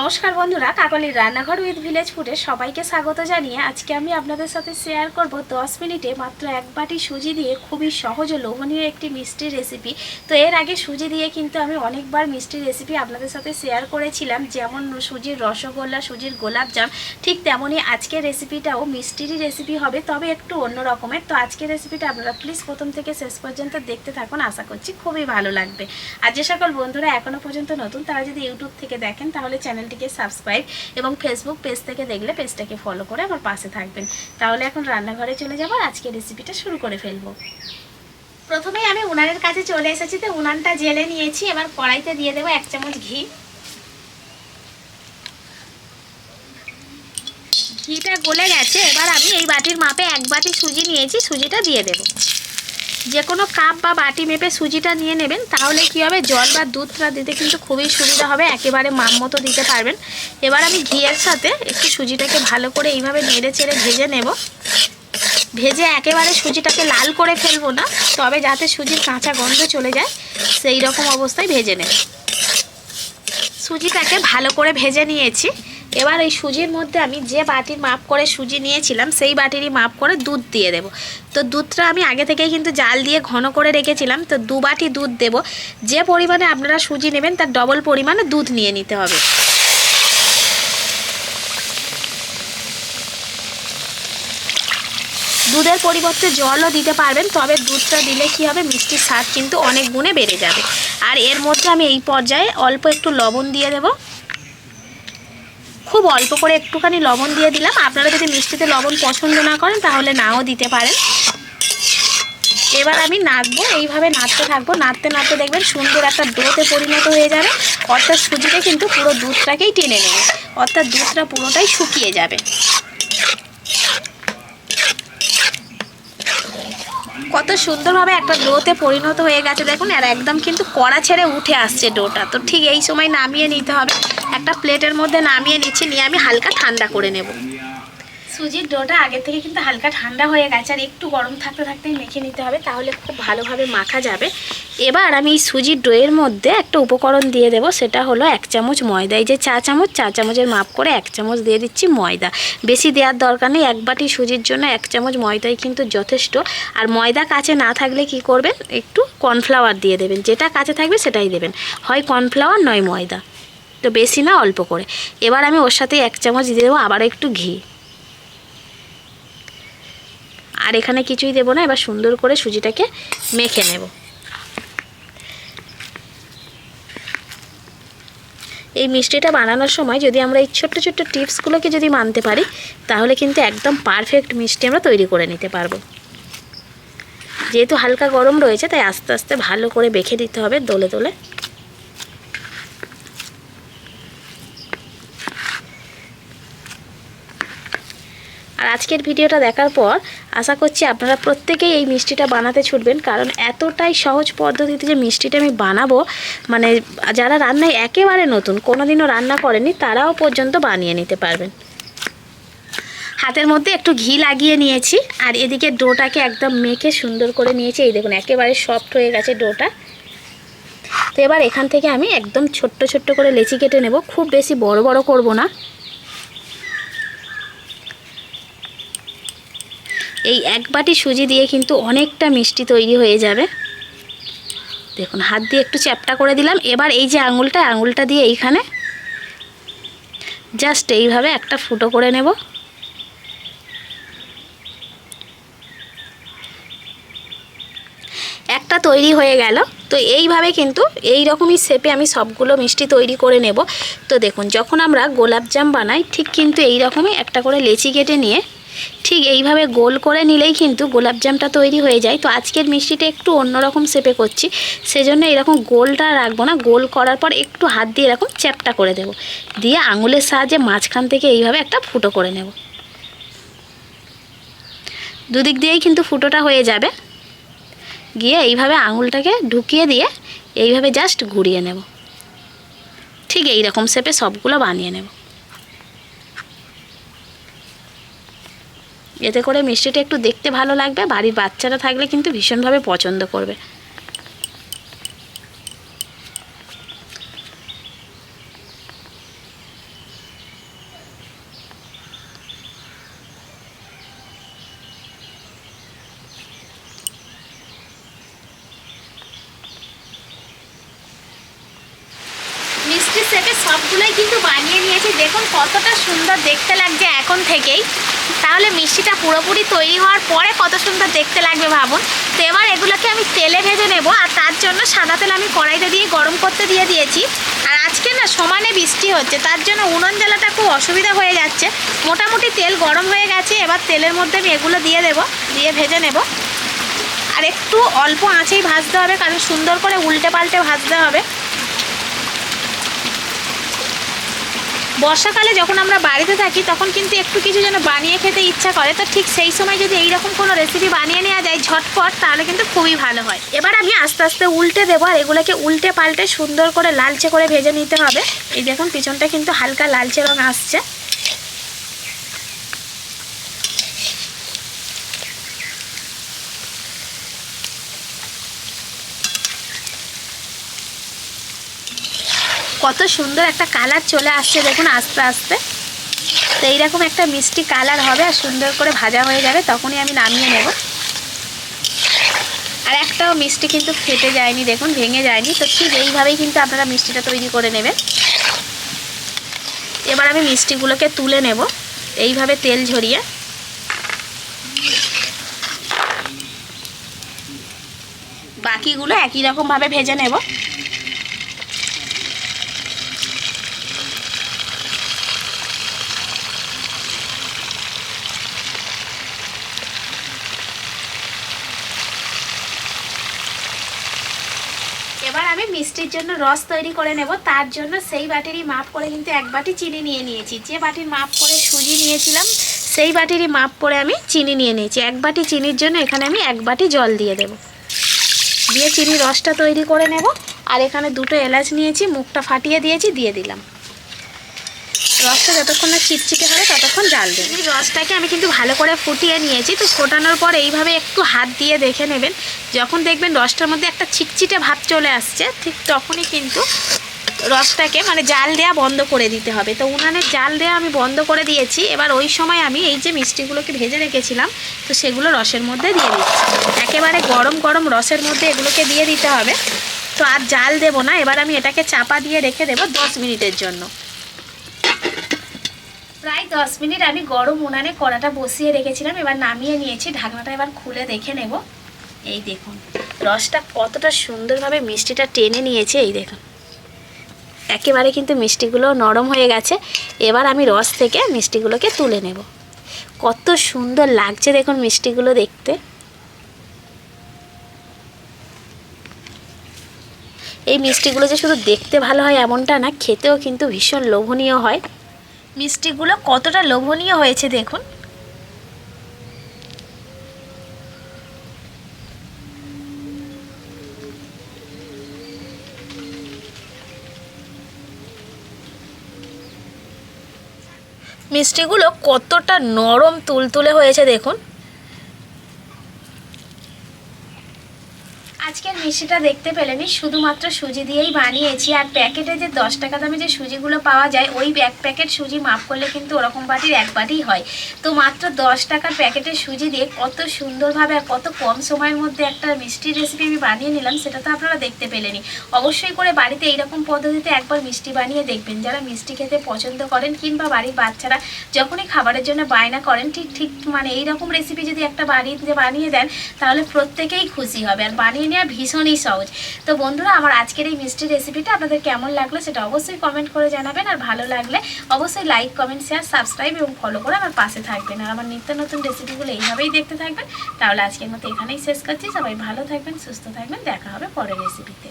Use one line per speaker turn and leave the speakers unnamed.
নমস্কার বন্ধুরা, কাকলির রান্নাঘর উইথ ভিলেজ ফুডে সবাইকে স্বাগত জানিয়ে আজকে আমি আপনাদের সাথে শেয়ার করব 10 মিনিটে মাত্র এক বাটি সুজি দিয়ে খুবই সহজ ও লোভনীয় একটি মিষ্টি রেসিপি। তো এর আগে সুজি দিয়ে কিন্তু আমি অনেকবার মিষ্টি রেসিপি আপনাদের সাথে শেয়ার করেছিলাম, যেমন সুজির রসগোল্লা, সুজির গোলাপজাম। ঠিক তেমনই আজকের রেসিপিটাও মিষ্টিরই রেসিপি হবে, তবে একটু অন্য রকমের। তো আজকের রেসিপিটা আপনারা প্লিজ প্রথম থেকে শেষ পর্যন্ত দেখতে থাকুন, আশা করছি খুবই ভালো লাগবে। আর যে সকল বন্ধুরা এখনও পর্যন্ত নতুন, তারা যদি ইউটিউব থেকে দেখেন তাহলে চ্যানেলটিকে সাবস্ক্রাইব এবং ফেসবুক পেজ থেকে দেখলে পেজটাকে ফলো করে আমার পাশে থাকবেন। তাহলে এখন রান্নাঘরে চলে যাব, আজকে রেসিপিটা শুরু করে ফেলবো। প্রথমেই আমি উনানের কাছে চলে এসেছি, তো উনানটা জেলে নিয়েছি। এবার কড়াইতে দিয়ে দেবো 1 চামচ ঘি। ঘিটা গলে গেছে। এবার আমি এই বাটির মাপে 1 বাটি সুজি নিয়েছি, সুজিটা দিয়ে দেব। যে কোনো কাপ বা বাটি মেপে সুজিটা নিয়ে নেবেন, তাহলে কি হবে, জল বা দুধটা দিতে কিন্তু খুবই সুবিধা হবে, একেবারে মাপ মতো দিতে পারবেন। এবার আমি ঘিয়ের সাথে একটু সুজিটাকে ভালো করে এইভাবে নেড়ে চেড়ে ভেজে নেব। ভেজে একেবারে সুজিটাকে লাল করে ফেলবো না, তবে যাতে সুজির কাঁচা গন্ধ চলে যায় সেই রকম অবস্থায় ভেজে নেব। সুজিটাকে ভালো করে ভেজে নিয়েছি। এবার এই সুজির মধ্যে আমি যে বাটির মাপ করে সুজি নিয়েছিলাম সেই বাটিরই মাপ করে দুধ দিয়ে দেব। তো দুধটা আমি আগে থেকেই কিন্তু জাল দিয়ে ঘন করে রেখেছিলাম। তো 2 বাটি দুধ দেব। যে পরিমাণে আপনারা সুজি নেবেন তার ডবল পরিমাণে দুধ নিয়ে নিতে হবে। দুধের পরিবর্তে জলও দিতে পারবেন, তবে দুধটা দিলে কি হবে, মিষ্টির স্বাদ কিন্তু অনেক গুণে বেড়ে যাবে। আর এর মধ্যে আমি এই পর্যায়ে অল্প একটু লবণ দিয়ে দেব। খুব অল্প করে একটুখানি লবণ দিয়ে দিলাম। আপনারা যদি মিষ্টিতে লবণ পছন্দ না করেন তাহলে নাও দিতে পারেন। এবার আমি নাড়বো, এইভাবে নাড়তে থাকবো। নাড়তে নাড়তে দেখবেন সুন্দর একটা ডোতে পরিণত হয়ে যাবে। অর্থাৎ সুজিটা কিন্তু পুরো দুধটাকেই টেনে নেবে, অর্থাৎ দুধটা পুরোটাই শুকিয়ে যাবে। কত সুন্দরভাবে একটা ডোতে পরিণত হয়ে গেছে দেখুন। আর একদম কিন্তু কড়া ছেড়ে উঠে আসছে ডোটা। তো ঠিক এই সময় নামিয়ে নিতে হবে। একটা প্লেটের মধ্যে নামিয়ে নিচ্ছি, নিয়ে আমি হালকা ঠান্ডা করে নেব। সুজির ডোটা আগে থেকে কিন্তু হালকা ঠান্ডা হয়ে গেছে, আর একটু গরম থাকতে থাকতেই মেখে নিতে হবে, তাহলে খুব ভালোভাবে মাখা যাবে। এবার আমি এই সুজির ডোয়ের মধ্যে একটা উপকরণ দিয়ে দেব, সেটা হলো 1 চামচ ময়দা। এই যে চা চামচের মাপ করে 1 চামচ দিয়ে দিচ্ছি ময়দা। বেশি দেওয়ার দরকার নেই, 1 বাটি সুজির জন্য 1 চামচ ময়দাই কিন্তু যথেষ্ট। আর ময়দা কাছে না থাকলে কি করবেন, একটু কর্নফ্লাওয়ার দিয়ে দেবেন। যেটা কাছে থাকবে সেটাই দেবেন, হয় কর্নফ্লাওয়ার নয় ময়দা। তো বেশি না, অল্প করে। এবার আমি ওর সাথে 1 চামচ দিয়ে দেবো আবার একটু ঘি। আর এখানে কিছুই দেব না। এবার সুন্দর করে সুজিটাকে মেখে নেব। এই মিষ্টিটা বানানোর সময় যদি আমরা এই ছোট্ট ছোট্ট টিপসগুলোকে যদি মানতে পারি, তাহলে কিন্তু একদম পারফেক্ট মিষ্টি আমরা তৈরি করে নিতে পারবো। যেহেতু হালকা গরম রয়েছে, তাই আস্তে আস্তে ভালো করে বেঁকে দিতে হবে দোলে দোলে। আর আজকের ভিডিওটা দেখার পর আশা করছি আপনারা প্রত্যেকেই এই মিষ্টিটা বানাতে ছুটবেন, কারণ এতটাই সহজ পদ্ধতিতে যে মিষ্টিটা আমি বানাবো, মানে যারা রান্নায় একেবারে নতুন, কোনোদিনও রান্না করেনি, তারাও পর্যন্ত বানিয়ে নিতে পারবেন। হাতের মধ্যে একটু ঘি লাগিয়ে নিয়েছি, আর এদিকে ডোটাকে একদম মেখে সুন্দর করে নিয়েছি। এই দেখুন একেবারে সফট হয়ে গেছে ডোটা। তো এবার এখান থেকে আমি একদম ছোট্ট ছোট্ট করে লেচি কেটে নেব, খুব বেশি বড় বড় করব না। এই 1 বাটি সুজি দিয়ে কিন্তু অনেকটা মিষ্টি তৈরি হয়ে যাবে। দেখুন হাত দিয়ে একটু চ্যাপটা করে দিলাম। এবার এই যে আঙুলটা দিয়ে এইখানে জাস্ট এইভাবে একটা ফুটো করে নেব। একটা তৈরি হয়ে গেল। তো এইভাবে কিন্তু এই রকমই শেপে আমি সবগুলো মিষ্টি তৈরি করে নেব। তো দেখুন যখন আমরা গোলাপজাম বানাই, ঠিক কিন্তু এই রকমই একটা করে লেচি কেটে নিয়ে ঠিক এইভাবে গোল করে নিলেই কিন্তু গোলাপজামটা তৈরি হয়ে যায়। তো আজকের মিষ্টিটা একটু অন্যরকম শেপে করছি, সেজন্য এরকম গোলটা রাখবো না। গোল করার পর একটু হাত দিয়ে এরকম চ্যাপটা করে দেব, দিয়ে আঙুলের সাহায্যে মাঝখান থেকে এইভাবে একটা ফুটো করে নেব। দুদিক দিয়েই কিন্তু ফুটোটা হয়ে যাবে। গিয়ে এইভাবে আঙুলটাকে ঢুকিয়ে দিয়ে এইভাবে জাস্ট ঘুরিয়ে নেব। ঠিক এই রকম শেপে সবগুলো বানিয়ে নেব। এতে করে মিষ্টিটা একটু দেখতে ভালো লাগবে, বাড়ির বাচ্চারা থাকলে কিন্তু ভীষণভাবে পছন্দ করবে। সবগুলোই কিন্তু বানিয়ে নিয়েছি। দেখুন কতটা সুন্দর দেখতে লাগছে এখন থেকেই। তাহলে মিষ্টিটা পুরোপুরি তৈরি হওয়ার পরে কত সুন্দর দেখতে লাগবে ভাবুন। তো এবার এগুলোকে আমি তেলে ভেজে নেব, আর তার জন্য সাদা তেল আমি কড়াইতে দিয়ে গরম করতে দিয়ে দিয়েছি। আর আজকে না সমানে বৃষ্টি হচ্ছে, তার জন্য উনুন জ্বালাটা খুব অসুবিধা হয়ে যাচ্ছে। মোটামুটি তেল গরম হয়ে গেছে, এবার তেলের মধ্যে আমি এগুলো দিয়ে দেবো, দিয়ে ভেজে নেব। আর একটু অল্প আঁচেই ভাজতে হবে, কারণ সুন্দর করে উল্টে পাল্টে ভাজতে হবে। বর্ষাকালে যখন আমরা বাড়িতে থাকি তখন কিন্তু একটু কিছু যেন বানিয়ে খেতে ইচ্ছা করে, তো ঠিক সেই সময় যদি এইরকম কোনো রেসিপি বানিয়ে নেওয়া যায় ঝটপট, তাহলে কিন্তু খুবই ভালো হয়। এবার আমি আস্তে আস্তে উল্টে দেবো, আর এগুলোকে উল্টে পাল্টে সুন্দর করে লালচে করে ভেজে নিতে হবে। এই দেখুন পিছনটা কিন্তু হালকা লালচে রং আসছে। কত সুন্দর একটা কালার চলে আসছে দেখুন আস্তে আস্তে। তো এইরকম একটা মিষ্টি কালার হবে আর সুন্দর করে ভাজা হয়ে যাবে, তখনই আমি নামিয়ে নেব। আর একটাও মিষ্টি কিন্তু ফেটে যায়নি, দেখুন ভেঙে যায়নি। তো ঠিক এইভাবেই কিন্তু আপনারা মিষ্টিটা তৈরি করে নেবেন। এবার আমি মিষ্টিগুলোকে তুলে নেব এইভাবে তেল ঝরিয়ে। বাকিগুলো একই রকমভাবে ভেজে নেব। এবার আমি মিষ্টির জন্য রস তৈরি করে নেব। তার জন্য সেই বাটিরই মাপ করে কিন্তু এক বাটি চিনি নিয়ে নিয়েছি। যে বাটির মাপ করে সুজি নিয়েছিলাম সেই বাটিরই মাপ করে আমি চিনি নিয়ে নিয়েছি। এক বাটি চিনির জন্য এখানে আমি এক বাটি জল দিয়ে দেব, দিয়ে চিনি রসটা তৈরি করে নেব। আর এখানে দুটো এলাচ নিয়েছি, মুখটা ফাটিয়ে দিয়েছি, দিয়ে দিলাম। রসটা যতক্ষণ না চিটচিটে হবে ততক্ষণ জাল দেব। রসটাকে আমি কিন্তু ভালো করে ফুটিয়ে নিয়েছি। তো ফোটানোর পর এইভাবে একটু হাত দিয়ে দেখে নেবেন, যখন দেখবেন রসটার মধ্যে একটা চিটচিটে ভাব চলে আসছে, ঠিক তখনই কিন্তু রসটাকে মানে জাল দেওয়া বন্ধ করে দিতে হবে। তো উনানের জাল দেওয়া আমি বন্ধ করে দিয়েছি। এবার ওই সময় আমি এই যে মিষ্টিগুলোকে ভেজে রেখেছিলাম, তো সেগুলো রসের মধ্যে দিয়ে দিচ্ছি। একেবারে গরম গরম রসের মধ্যে এগুলোকে দিয়ে দিতে হবে। তো আর জাল দেব না। এবার আমি এটাকে চাপা দিয়ে রেখে দেবো 10 মিনিটের জন্য। প্রায় 10 মিনিট আমি গরম উনানে কড়াটা বসিয়ে রেখেছিলাম। এবার নামিয়ে নিয়েছি, ঢাকনাটা এবার খুলে দেখে নেব। এই দেখুন রসটা কতটা সুন্দরভাবে মিষ্টিটা টেনে নিয়েছে। এই দেখুন একেবারে কিন্তু মিষ্টিগুলো নরম হয়ে গেছে। এবার আমি রস থেকে মিষ্টিগুলোকে তুলে নেব। কত সুন্দর লাগছে দেখুন মিষ্টিগুলো দেখতে। এই মিষ্টিগুলো যে শুধু দেখতে ভালো হয় এমনটা না, খেতেও কিন্তু ভীষণ লোভনীয় হয়। মিষ্টিগুলো কতটা লোভনীয় হয়েছে দেখুন। মিষ্টিগুলো কতটা নরম তুলতুলে হয়েছে দেখুন। আজকের মিষ্টিটা দেখতে পেলেনি, শুধুমাত্র সুজি দিয়েই বানিয়েছি। আর প্যাকেটে যে 10 টাকা দামে যে সুজিগুলো পাওয়া যায়, ওই এক প্যাকেট সুজি মাপ করলে কিন্তু ওরকম বাটির এক বাটি হয়। তো মাত্র 10 টাকার প্যাকেটের সুজি দিয়ে কত সুন্দরভাবে আর কত কম সময়ের মধ্যে একটা মিষ্টির রেসিপি আমি বানিয়ে নিলাম, সেটা তো আপনারা দেখতে পেলেনি। অবশ্যই করে বাড়িতে এইরকম পদ্ধতিতে একবার মিষ্টি বানিয়ে দেখবেন। যারা মিষ্টি খেতে পছন্দ করেন কিংবা বাড়ির বাচ্চারা যখনই খাবারের জন্য বায়না করেন, ঠিক মানে এইরকম রেসিপি যদি একটা বাড়িতে বানিয়ে দেন, তাহলে প্রত্যেকেই খুশি হবে। আর বানিয়ে নেওয়া ভীষণই সহজ। তো বন্ধুরা, আমার আজকের এই মিষ্টি রেসিপিটা আপনাদের কেমন লাগলো সেটা অবশ্যই কমেন্ট করে জানাবেন। আর ভালো লাগলে অবশ্যই লাইক, কমেন্ট, শেয়ার, সাবস্ক্রাইব এবং ফলো করে আমার পাশে থাকবেন। আর আমার নিত্য নতুন রেসিপিগুলো এইভাবেই দেখতে থাকবেন। তাহলে আজকের মতো এখানেই শেষ করছি। সবাই ভালো থাকবেন, সুস্থ থাকবেন। দেখা হবে পরের রেসিপিতে।